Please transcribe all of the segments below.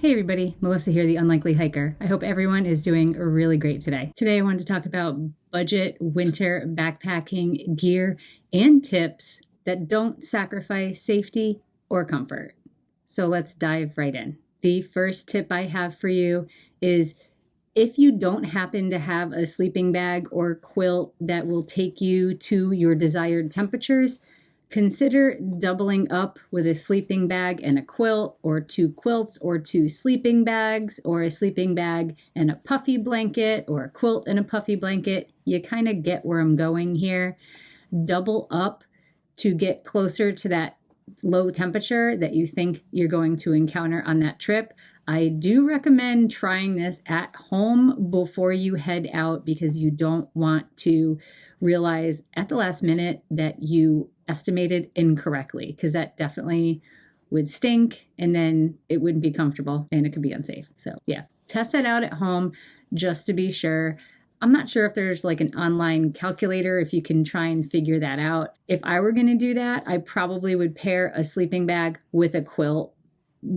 Hey everybody, Melissa here, the Unlikely Hiker. I hope everyone is doing really great today. Today I wanted to talk about budget winter backpacking gear and tips that don't sacrifice safety or comfort. So let's dive right in. The first tip I have for you is if you don't happen to have a sleeping bag or quilt that will take you to your desired temperatures, consider doubling up with a sleeping bag and a quilt, or two quilts or two sleeping bags, or a sleeping bag and a puffy blanket, or a quilt and a puffy blanket. You kind of get where I'm going here. Double up to get closer to that low temperature that you think you're going to encounter on that trip. I do recommend trying this at home before you head out because you don't want to realize at the last minute that you estimated incorrectly, because that definitely would stink and then it wouldn't be comfortable and it could be unsafe. So yeah, test that out at home just to be sure. I'm not sure if there's like an online calculator, if you can try and figure that out. If I were going to do that, I probably would pair a sleeping bag with a quilt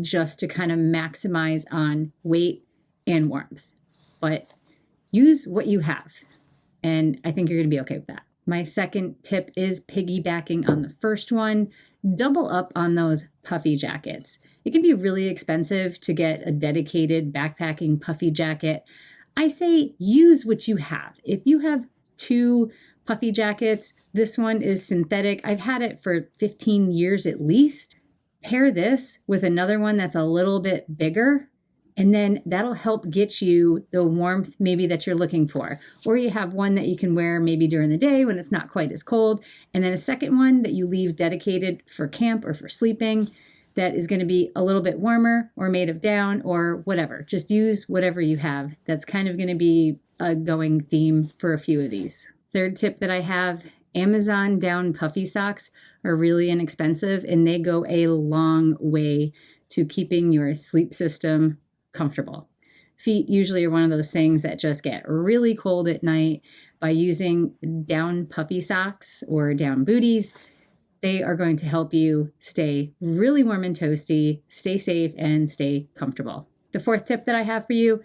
just to kind of maximize on weight and warmth. But use what you have, and I think you're going to be okay with that. My second tip is piggybacking on the first one. Double up on those puffy jackets. It can be really expensive to get a dedicated backpacking puffy jacket. I say use what you have. If you have two puffy jackets, this one is synthetic. I've had it for 15 years at least. Pair this with another one that's a little bit bigger, and then that'll help get you the warmth maybe that you're looking for. Or you have one that you can wear maybe during the day when it's not quite as cold, and then a second one that you leave dedicated for camp or for sleeping that is going to be a little bit warmer or made of down or whatever. Just use whatever you have. That's kind of going to be a going theme for a few of these. Third tip that I have, Amazon down puffy socks are really inexpensive and they go a long way to keeping your sleep system comfortable. Feet usually are one of those things that just get really cold at night. By using down puffy socks or down booties, they are going to help you stay really warm and toasty, stay safe, and stay comfortable. The fourth tip that I have for you,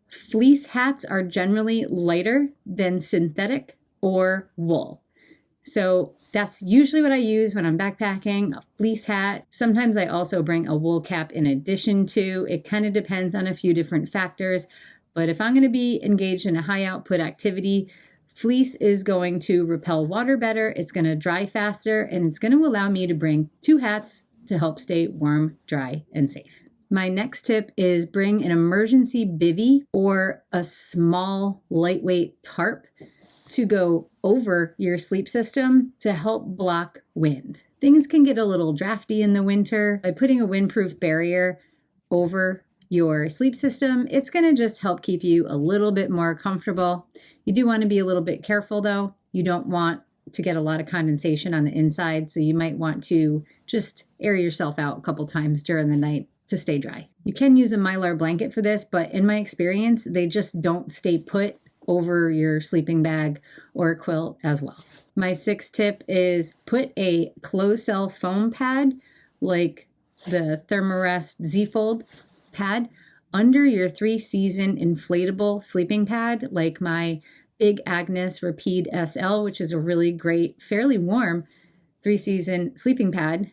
fleece hats are generally lighter than synthetic or wool. So that's usually what I use when I'm backpacking, a fleece hat. Sometimes I also bring a wool cap in addition to. It kind of depends on a few different factors. But if I'm going to be engaged in a high output activity, fleece is going to repel water better, it's going to dry faster, and it's going to allow me to bring two hats to help stay warm, dry, and safe. My next tip is bring an emergency bivvy or a small lightweight tarp to go over your sleep system to help block wind. Things can get a little drafty in the winter. By putting a windproof barrier over your sleep system, it's going to just help keep you a little bit more comfortable. You do want to be a little bit careful though. You don't want to get a lot of condensation on the inside, so you might want to just air yourself out a couple times during the night to stay dry. You can use a Mylar blanket for this, but in my experience, they just don't stay put over your sleeping bag or quilt as well. My sixth tip is put a closed cell foam pad like the Thermarest Z-Fold pad under your 3-season inflatable sleeping pad, like my Big Agnes Rapide SL, which is a really great, fairly warm 3-season sleeping pad.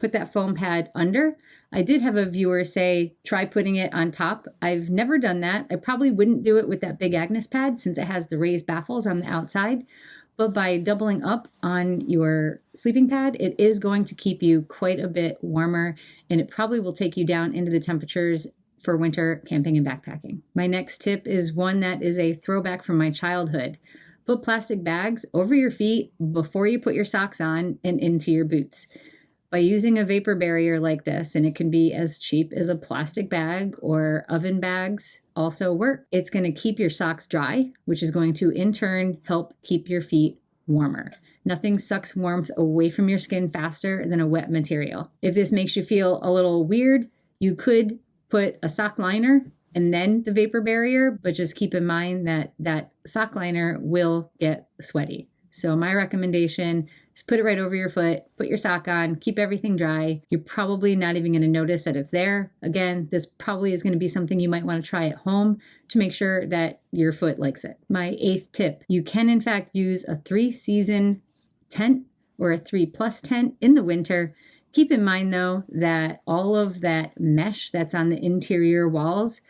Put that foam pad under. I did have a viewer say, try putting it on top. I've never done that. I probably wouldn't do it with that Big Agnes pad since it has the raised baffles on the outside. But by doubling up on your sleeping pad, it is going to keep you quite a bit warmer, and it probably will take you down into the temperatures for winter camping and backpacking. My next tip is one that is a throwback from my childhood. Put plastic bags over your feet before you put your socks on and into your boots. By using a vapor barrier like this, and it can be as cheap as a plastic bag or oven bags also work, it's going to keep your socks dry, which is going to in turn help keep your feet warmer. Nothing sucks warmth away from your skin faster than a wet material. If this makes you feel a little weird, you could put a sock liner and then the vapor barrier, but just keep in mind that that sock liner will get sweaty. So my recommendation, Just put it right over your foot, put your sock on, keep everything dry. You're probably not even going to notice that it's there. Again, this probably is going to be something you might want to try at home to make sure that your foot likes it. My 8th tip, you can in fact use a 3-season tent or a 3+ tent in the winter. Keep in mind though that all of that mesh that's on the interior walls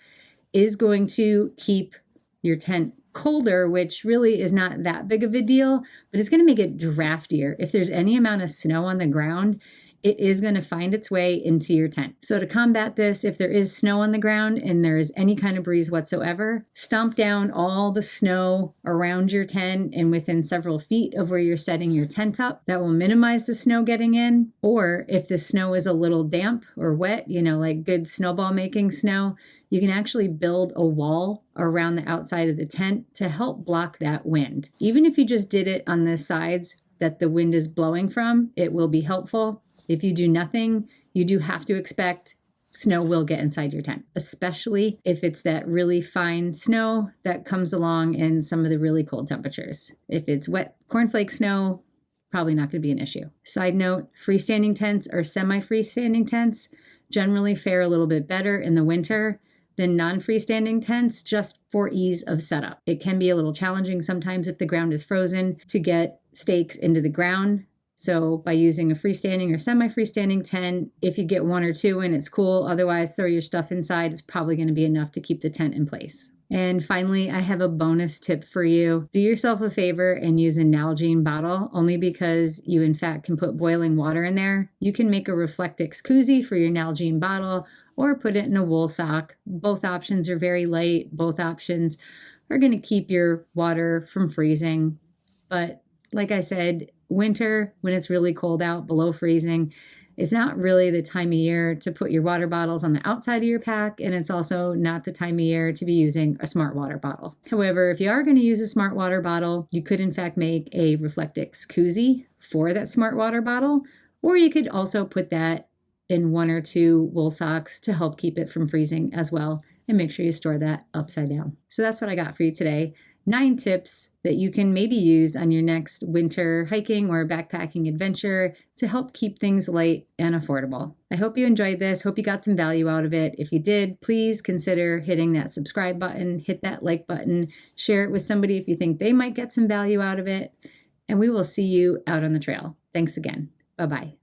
is going to keep your tent colder, which really is not that big of a deal, but it's going to make it draftier. If there's any amount of snow on the ground, it is going to find its way into your tent. So to combat this, if there is snow on the ground and there is any kind of breeze whatsoever, stomp down all the snow around your tent and within several feet of where you're setting your tent up. That will minimize the snow getting in. Or if the snow is a little damp or wet, like good snowball making snow, you can actually build a wall around the outside of the tent to help block that wind. Even if you just did it on the sides that the wind is blowing from, it will be helpful. If you do nothing, you do have to expect snow will get inside your tent, especially if it's that really fine snow that comes along in some of the really cold temperatures. If it's wet cornflake snow, probably not going to be an issue. Side note, freestanding tents or semi-freestanding tents generally fare a little bit better in the winter than non-freestanding tents, just for ease of setup. It can be a little challenging sometimes if the ground is frozen to get stakes into the ground. So by using a freestanding or semi-freestanding tent, if you get 1 or 2 in, it's cool. Otherwise, throw your stuff inside. It's probably going to be enough to keep the tent in place. And finally, I have a bonus tip for you. Do yourself a favor and use a Nalgene bottle, only because you in fact can put boiling water in there. You can make a Reflectix koozie for your Nalgene bottle or put it in a wool sock. Both options are very light. Both options are going to keep your water from freezing. But like I said, winter, when it's really cold out, below freezing, it's not really the time of year to put your water bottles on the outside of your pack, and it's also not the time of year to be using a smart water bottle. However, if you are going to use a smart water bottle, you could in fact make a Reflectix koozie for that smart water bottle, or you could also put that in 1 or 2 wool socks to help keep it from freezing as well, and make sure you store that upside down. So that's what I got for you today. 9 tips that you can maybe use on your next winter hiking or backpacking adventure to help keep things light and affordable. I hope you enjoyed this. Hope you got some value out of it. If you did, please consider hitting that subscribe button, hit that like button, share it with somebody if you think they might get some value out of it, and we will see you out on the trail. Thanks again. Bye-bye.